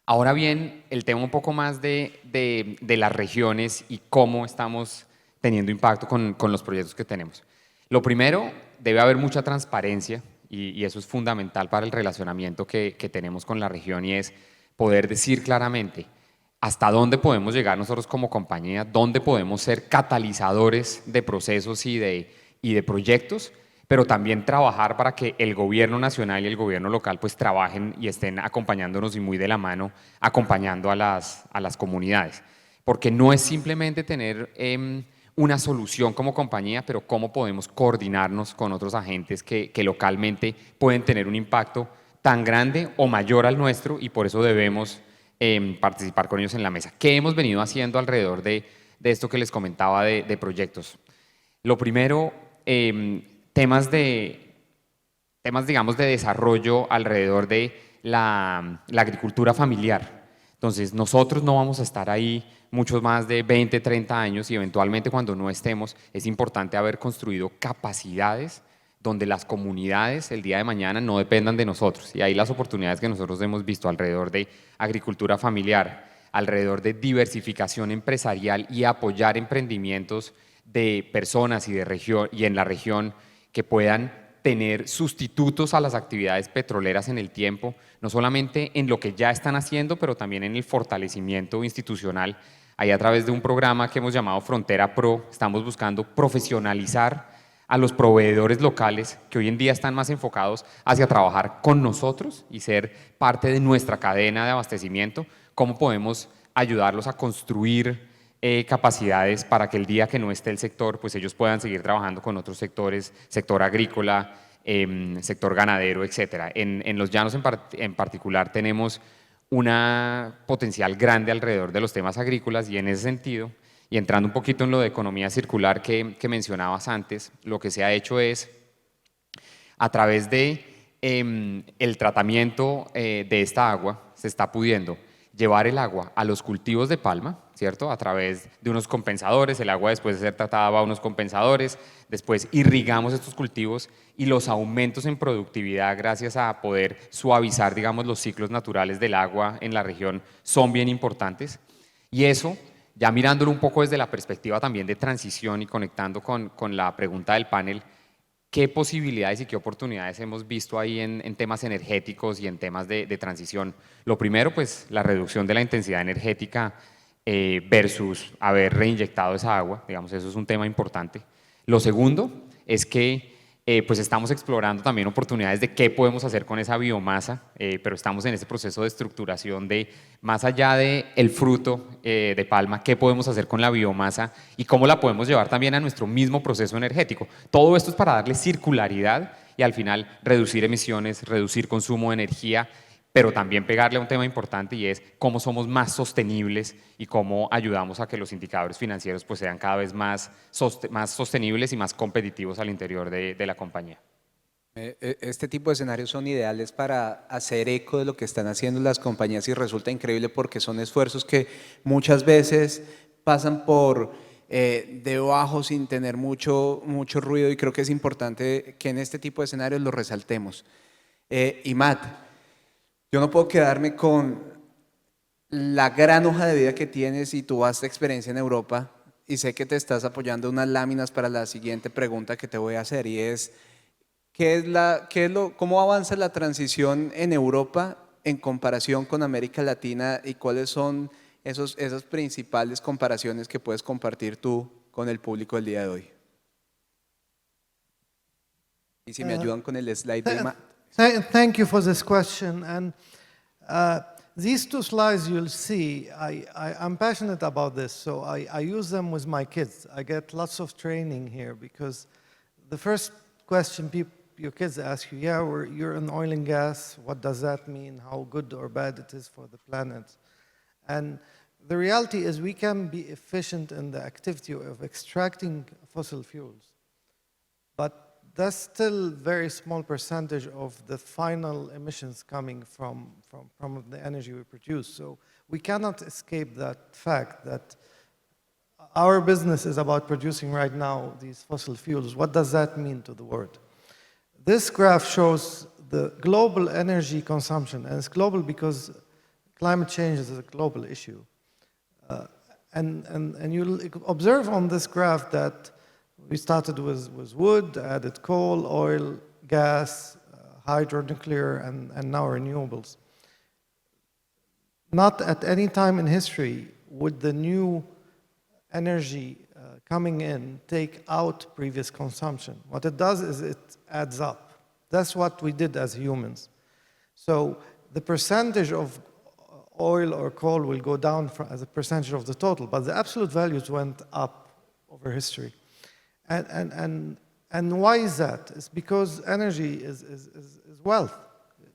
Ahora bien, el tema un poco más de las regiones y cómo estamos teniendo impacto con los proyectos que tenemos. Lo primero, debe haber mucha transparencia y eso es fundamental para el relacionamiento que tenemos con la región, y es poder decir claramente hasta dónde podemos llegar nosotros como compañía, dónde podemos ser catalizadores de procesos y de proyectos, pero también trabajar para que el gobierno nacional y el gobierno local pues trabajen y estén acompañándonos y muy de la mano, acompañando a las comunidades. Porque no es simplemente tener una solución como compañía, pero cómo podemos coordinarnos con otros agentes que localmente pueden tener un impacto tan grande o mayor al nuestro, y por eso debemos participar con ellos en la mesa. ¿Qué hemos venido haciendo alrededor de esto que les comentaba de proyectos? Lo primero, temas digamos de desarrollo alrededor de la agricultura familiar. Entonces, nosotros no vamos a estar ahí muchos más de 20, 30 años, y eventualmente cuando no estemos, es importante haber construido capacidades donde las comunidades el día de mañana no dependan de nosotros. Y ahí las oportunidades que nosotros hemos visto alrededor de agricultura familiar, alrededor de diversificación empresarial y apoyar emprendimientos de personas y en la región que puedan tener sustitutos a las actividades petroleras en el tiempo, no solamente en lo que ya están haciendo, pero también en el fortalecimiento institucional. Ahí, a través de un programa que hemos llamado Frontera Pro, estamos buscando profesionalizar a los proveedores locales que hoy en día están más enfocados hacia trabajar con nosotros y ser parte de nuestra cadena de abastecimiento, cómo podemos ayudarlos a construir capacidades para que el día que no esté el sector, pues ellos puedan seguir trabajando con otros sectores, sector agrícola, sector ganadero, etc. En los llanos en particular tenemos un potencial grande alrededor de los temas agrícolas, y en ese sentido, y entrando un poquito en lo de economía circular que mencionabas antes, lo que se ha hecho es, a través de el tratamiento de esta agua, se está pudiendo llevar el agua a los cultivos de palma, ¿cierto? A través de unos compensadores, el agua después de ser tratada va a unos compensadores, después irrigamos estos cultivos, y los aumentos en productividad gracias a poder suavizar, digamos, los ciclos naturales del agua en la región son bien importantes. Y eso, ya mirándolo un poco desde la perspectiva también de transición y conectando con la pregunta del panel, ¿qué posibilidades y qué oportunidades hemos visto ahí en temas energéticos y en temas de transición? Lo primero, pues la reducción de la intensidad energética versus haber reinyectado esa agua, digamos, eso es un tema importante. Lo segundo es que pues estamos explorando también oportunidades de qué podemos hacer con esa biomasa, pero estamos en este proceso de estructuración de, más allá del fruto de palma, qué podemos hacer con la biomasa y cómo la podemos llevar también a nuestro mismo proceso energético. Todo esto es para darle circularidad y al final reducir emisiones, reducir consumo de energía, pero también pegarle a un tema importante, y es cómo somos más sostenibles y cómo ayudamos a que los indicadores financieros pues sean cada vez más sostenibles y más competitivos al interior de la compañía. Este tipo de escenarios son ideales para hacer eco de lo que están haciendo las compañías, y resulta increíble porque son esfuerzos que muchas veces pasan por debajo sin tener mucho ruido, y creo que es importante que en este tipo de escenarios lo resaltemos. Y Matt, Yo no puedo quedarme con la gran hoja de vida que tienes y tu vasta experiencia en Europa, y sé que te estás apoyando unas láminas para la siguiente pregunta que te voy a hacer, y es, ¿cómo avanza la transición en Europa en comparación con América Latina y cuáles son esas principales comparaciones que puedes compartir tú con el público el día de hoy? Y si me ayudan con el slide de Matt. Thank you for this question. And these two slides you'll see, I'm passionate about this, so I use them with my kids. I get lots of training here because the first question your kids ask you, yeah, you're in oil and gas, what does that mean? How good or bad it is for the planet? And the reality is we can be efficient in the activity of extracting fossil fuels, but that's still very small percentage of the final emissions coming from the energy we produce. So we cannot escape that fact that our business is about producing right now these fossil fuels. What does that mean to the world? This graph shows the global energy consumption, and it's global because climate change is a global issue. And you'll observe on this graph that we started with wood, added coal, oil, gas, hydronuclear, and now renewables. Not at any time in history would the new energy coming in take out previous consumption. What it does is it adds up. That's what we did as humans. So the percentage of oil or coal will go down as a percentage of the total, but the absolute values went up over history. And why is that? It's because energy is wealth,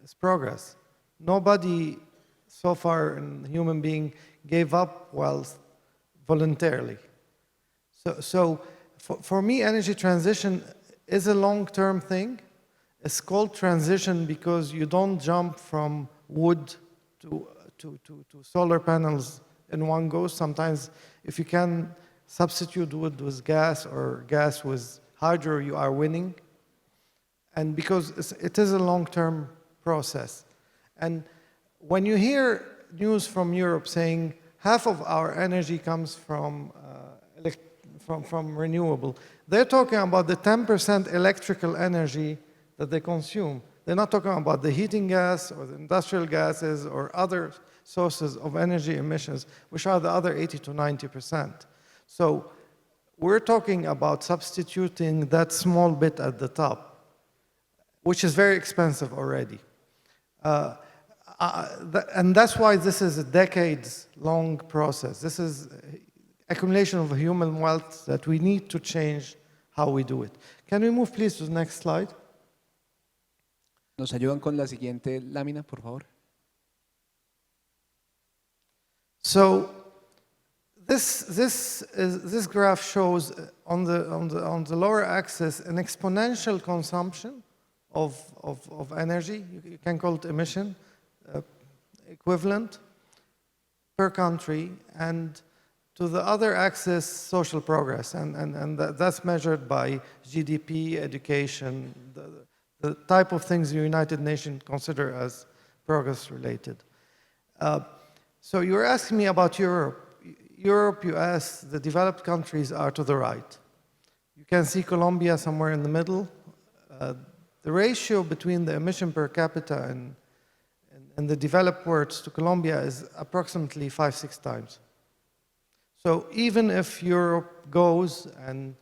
it's progress. Nobody so far in human being gave up wealth voluntarily. So for me, energy transition is a long-term thing. It's called transition because you don't jump from wood to solar panels in one go. Sometimes if you can substitute wood with gas or gas with hydro, you are winning. And because it is a long-term process. And when you hear news from Europe saying half of our energy comes from renewable, they're talking about the 10% electrical energy that they consume. They're not talking about the heating gas or the industrial gases or other sources of energy emissions, which are the other 80 to 90%. So we're talking about substituting that small bit at the top, which is very expensive already. And that's why this is a decades-long process. This is accumulation of human wealth that we need to change how we do it. Can we move please to the next slide? ¿Nos ayudan con la siguiente lámina, por favor? So this graph shows on the lower axis an exponential consumption of energy. You can call it emission equivalent per country, and to the other axis, social progress, and that's measured by GDP, education, the type of things the United Nations consider as progress related. So you were asking me about Europe. Europe, US, the developed countries are to the right. You can see Colombia somewhere in the middle. The ratio between the emission per capita in the developed world to Colombia is approximately 5-6 times. So even if Europe goes and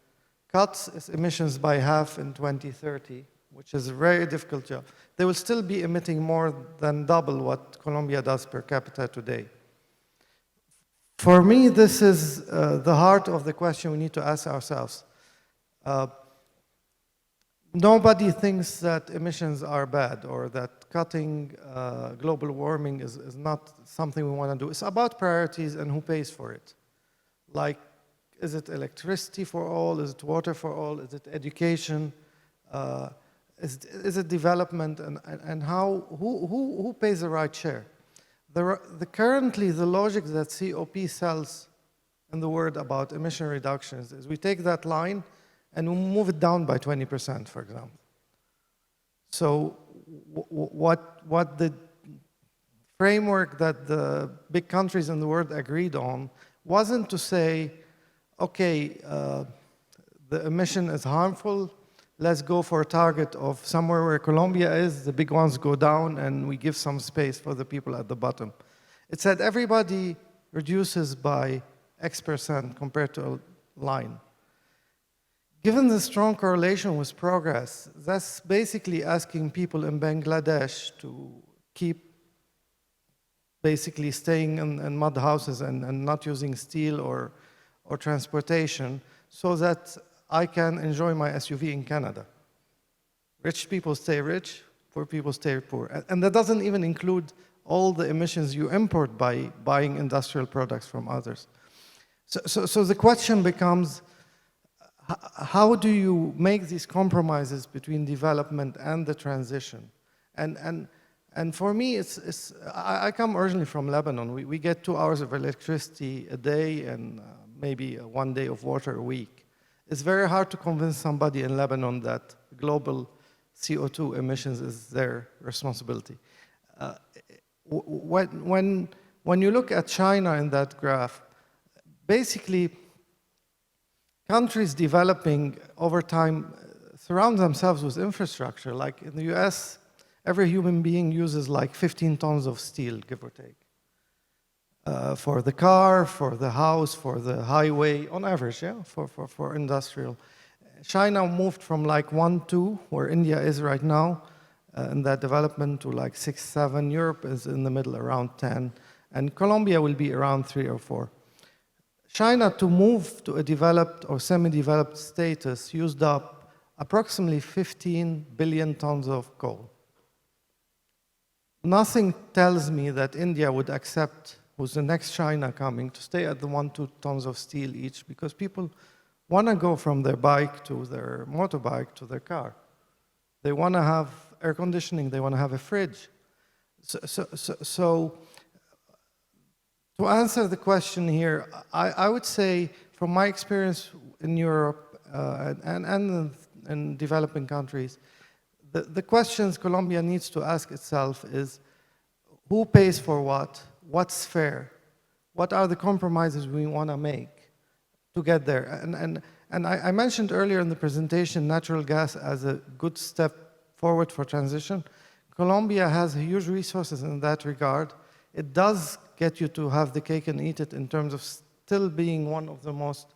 cuts its emissions by half in 2030, which is a very difficult job, they will still be emitting more than double what Colombia does per capita today. For me, this is the heart of the question we need to ask ourselves. Nobody thinks that emissions are bad or that cutting global warming is not something we want to do. It's about priorities and who pays for it. Like, is it electricity for all? Is it water for all? Is it education? Is it development? And who pays the right share? Currently, the logic that COP sells in the word about emission reductions is we take that line and we move it down by 20%, for example. So what the framework that the big countries in the world agreed on wasn't to say, okay, the emission is harmful, let's go for a target of somewhere where Colombia is, the big ones go down, and we give some space for the people at the bottom. It said everybody reduces by X% compared to a line. Given the strong correlation with progress, that's basically asking people in Bangladesh to keep basically staying in mud houses and not using steel or transportation so that I can enjoy my SUV in Canada. Rich people stay rich, poor people stay poor. And that doesn't even include all the emissions you import by buying industrial products from others. So the question becomes, how do you make these compromises between development and the transition? And for me, I come originally from Lebanon. We get 2 hours of electricity a day and maybe 1 day of water a week. It's very hard to convince somebody in Lebanon that global CO2 emissions is their responsibility. When you look at China in that graph, basically, countries developing over time surround themselves with infrastructure. Like in the US, every human being uses like 15 tons of steel, give or take. For the car, for the house, for the highway, on average, yeah, for industrial. China moved from like 1-2, where India is right now, in that development, to like 6-7. Europe is in the middle, around 10. And Colombia will be around 3 or 4. China, to move to a developed or semi-developed status, used up approximately 15 billion tons of coal. Nothing tells me that India would accept, who's the next China coming, to stay at the 1-2 tons of steel each, because people want to go from their bike to their motorbike to their car. They want to have air conditioning, they want to have a fridge. So to answer the question here, I would say, from my experience in Europe and in developing countries, the questions Colombia needs to ask itself is, who pays for what? What's fair? What are the compromises we want to make to get there? And I mentioned earlier in the presentation natural gas as a good step forward for transition. Colombia has huge resources in that regard. It does get you to have the cake and eat it in terms of still being one of the most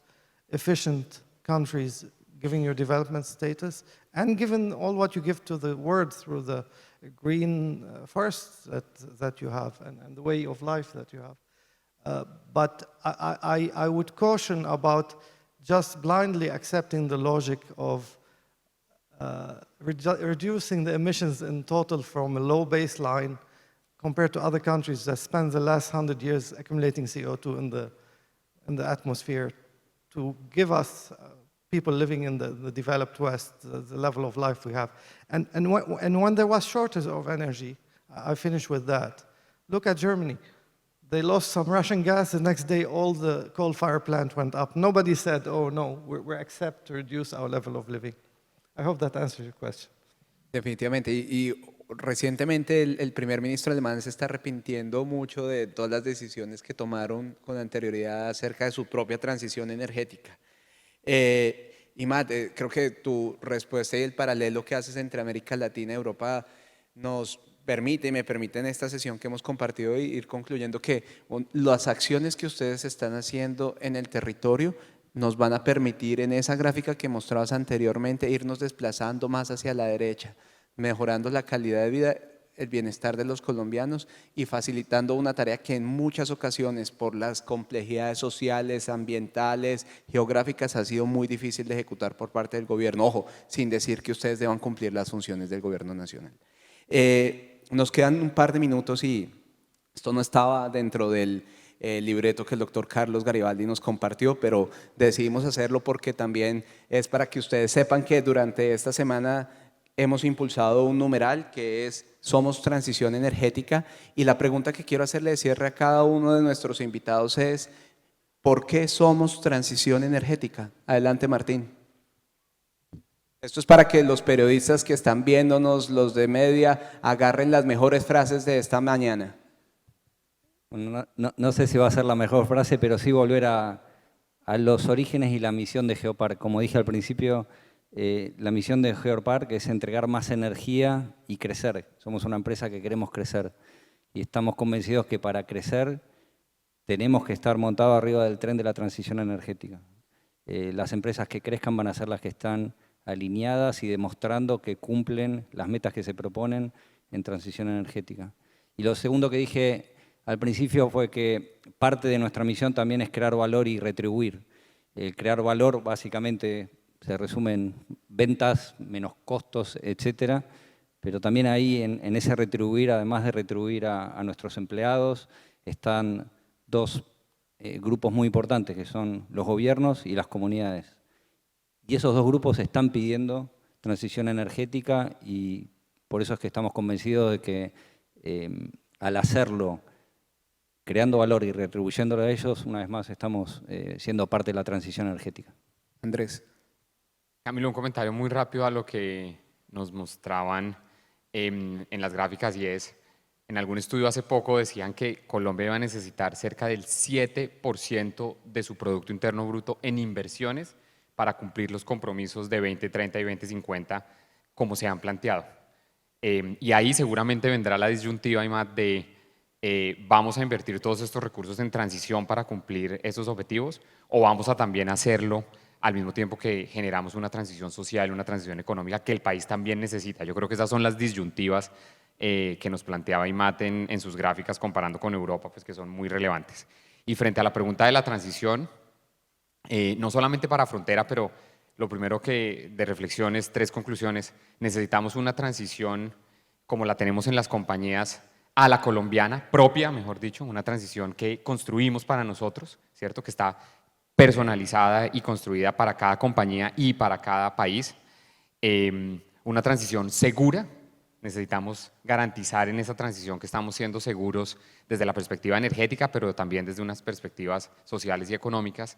efficient countries, giving your development status, and given all what you give to the world through the green forests that you have and the way of life that you have. But I would caution about just blindly accepting the logic of reducing the emissions in total from a low baseline compared to other countries that spend the last 100 years accumulating CO2 in the atmosphere to give us people living in the developed West the level of life we have. And when there was shortage of energy, I finish with that. Look at Germany. They lost some Russian gas. The next day, all the coal-fired plant went up. Nobody said, oh, no, we accept to reduce our level of living. I hope that answers your question. Definitivamente. Y recientemente el primer ministro alemán se está arrepintiendo mucho de todas las decisiones que tomaron con anterioridad acerca de su propia transición energética. Y Matt, creo que tu respuesta y el paralelo que haces entre América Latina y Europa nos permite y me permite en esta sesión que hemos compartido ir concluyendo que las acciones que ustedes están haciendo en el territorio nos van a permitir, en esa gráfica que mostrabas anteriormente, irnos desplazando más hacia la derecha, mejorando la calidad de vida, el bienestar de los colombianos y facilitando una tarea que en muchas ocasiones, por las complejidades sociales, ambientales, geográficas, ha sido muy difícil de ejecutar por parte del gobierno. Ojo, sin decir que ustedes deban cumplir las funciones del gobierno nacional. Nos quedan un par de minutos y esto no estaba dentro del libreto que el doctor Carlos Garibaldi nos compartió, pero decidimos hacerlo porque también es para que ustedes sepan que durante esta semana hemos impulsado un numeral que es Somos Transición Energética, y la pregunta que quiero hacerle de cierre a cada uno de nuestros invitados es ¿por qué somos transición energética? Adelante, Martín. Esto es para que los periodistas que están viéndonos, los de media, agarren las mejores frases de esta mañana. Bueno, no sé si va a ser la mejor frase, pero sí volver a los orígenes y la misión de Geopark. Como dije al principio, la misión de Geopark es entregar más energía y crecer. Somos una empresa que queremos crecer y estamos convencidos que para crecer tenemos que estar montados arriba del tren de la transición energética. Las empresas que crezcan van a ser las que están alineadas y demostrando que cumplen las metas que se proponen en transición energética. Y lo segundo que dije al principio fue que parte de nuestra misión también es crear valor y retribuir. Crear valor básicamente se resume en ventas, menos costos, etcétera, pero también ahí en ese retribuir, además de retribuir a nuestros empleados, están dos grupos muy importantes, que son los gobiernos y las comunidades. Y esos dos grupos están pidiendo transición energética y por eso es que estamos convencidos de que al hacerlo, creando valor y retribuyéndolo a ellos, una vez más estamos siendo parte de la transición energética. Andrés. Camilo, un comentario muy rápido a lo que nos mostraban en las gráficas y es, en algún estudio hace poco decían que Colombia iba a necesitar cerca del 7% de su Producto Interno Bruto en inversiones para cumplir los compromisos de 2030 y 2050 como se han planteado. Y ahí seguramente vendrá la disyuntiva, Imad, de ¿vamos a invertir todos estos recursos en transición para cumplir esos objetivos o vamos a también hacerlo al mismo tiempo que generamos una transición social, una transición económica que el país también necesita? Yo creo que esas son las disyuntivas que nos planteaba Imad en sus gráficas comparando con Europa, pues que son muy relevantes. Y frente a la pregunta de la transición, no solamente para Frontera, pero lo primero que de reflexión es 3 conclusiones. Necesitamos una transición como la tenemos en las compañías a la colombiana, propia, mejor dicho, una transición que construimos para nosotros, ¿cierto? Que está personalizada y construida para cada compañía y para cada país. Una transición segura. Necesitamos garantizar en esa transición que estamos siendo seguros desde la perspectiva energética, pero también desde unas perspectivas sociales y económicas.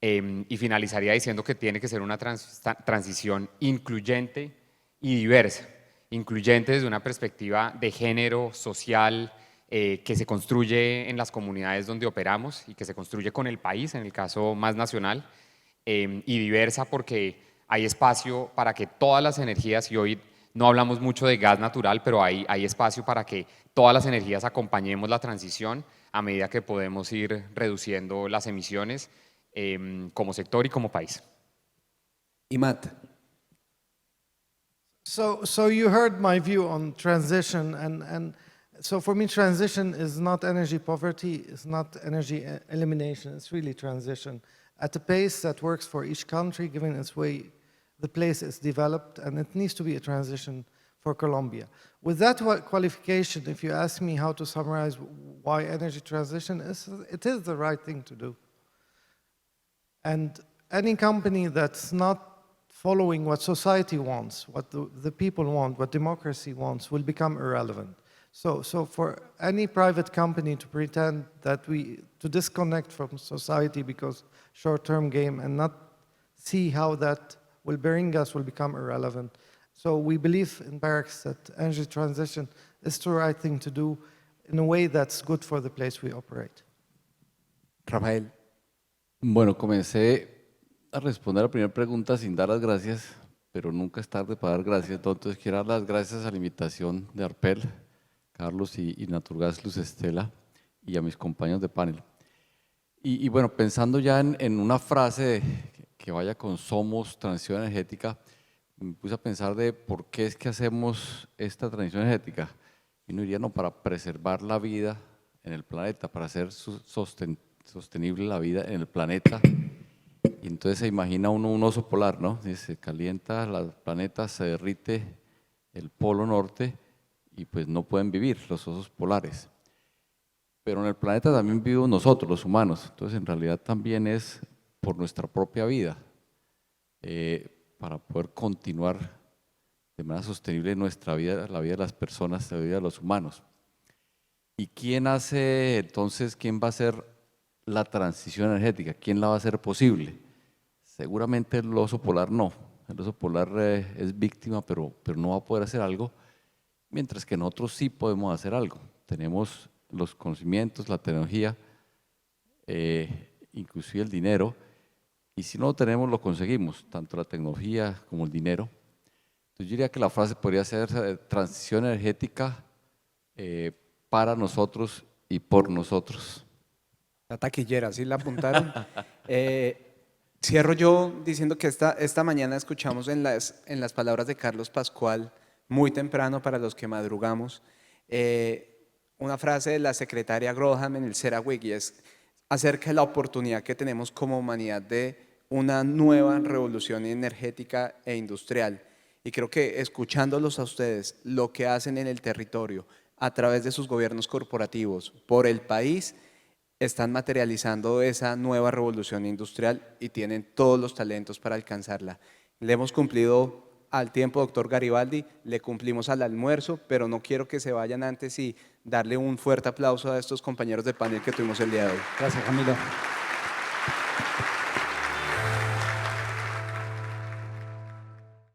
Y finalizaría diciendo que tiene que ser una transición incluyente y diversa. Incluyente desde una perspectiva de género, social, que se construye en las comunidades donde operamos y que se construye con el país, en el caso más nacional, y diversa porque hay espacio para que todas las energías, y hoy no hablamos mucho de gas natural, pero hay espacio para que todas las energías acompañemos la transición a medida que podemos ir reduciendo las emisiones como sector y como país. Imad. So you heard my view on transition, and so for me, transition is not energy poverty, it's not energy elimination, it's really transition at a pace that works for each country, given its way the place is developed, and it needs to be a transition for Colombia. With that qualification, if you ask me how to summarize why energy transition is, it is the right thing to do. And any company that's not following what society wants, what the people want, what democracy wants, will become irrelevant. So for any private company to pretend that to disconnect from society because short-term game and not see how that will bring us will become irrelevant. So we believe in Barracks that energy transition is the right thing to do in a way that's good for the place we operate. Rafael. Bueno, comencé a responder a la primera pregunta sin dar las gracias, pero nunca es tarde para dar gracias. Entonces quiero dar las gracias a la invitación de Arpel, Carlos y Naturgas Luz Estela y a mis compañeros de panel. Y bueno, pensando ya en una frase que vaya con Somos Transición Energética, me puse a pensar de por qué es que hacemos esta transición energética. Y uno diría, no, para preservar la vida en el planeta, para hacer sostenible la vida en el planeta. Y entonces se imagina uno un oso polar, ¿no? Se calienta el planeta, se derrite el polo norte y pues no pueden vivir los osos polares. Pero en el planeta también vivimos nosotros, los humanos. Entonces en realidad también es por nuestra propia vida, para poder continuar de manera sostenible nuestra vida, la vida de las personas, la vida de los humanos. ¿Y quién hace entonces, quién va a hacer la transición energética? ¿Quién la va a hacer posible? Seguramente el oso polar no. El oso polar es víctima, pero no va a poder hacer algo, mientras que nosotros sí podemos hacer algo. Tenemos los conocimientos, la tecnología, inclusive el dinero, y si no lo tenemos, lo conseguimos, tanto la tecnología como el dinero. Entonces yo diría que la frase podría ser transición energética para nosotros y por nosotros. La taquillera, ¿sí la apuntaron? Cierro yo diciendo que esta mañana escuchamos en las palabras de Carlos Pascual, muy temprano para los que madrugamos, una frase de la secretaria Groham en el CERAWIC, y es acerca de la oportunidad que tenemos como humanidad de una nueva revolución energética e industrial. Y creo que escuchándolos a ustedes, lo que hacen en el territorio, a través de sus gobiernos corporativos, por el país, están materializando esa nueva revolución industrial y tienen todos los talentos para alcanzarla. Le hemos cumplido al tiempo, doctor Garibaldi, le cumplimos al almuerzo, pero no quiero que se vayan antes y darle un fuerte aplauso a estos compañeros de panel que tuvimos el día de hoy. Gracias, Camilo.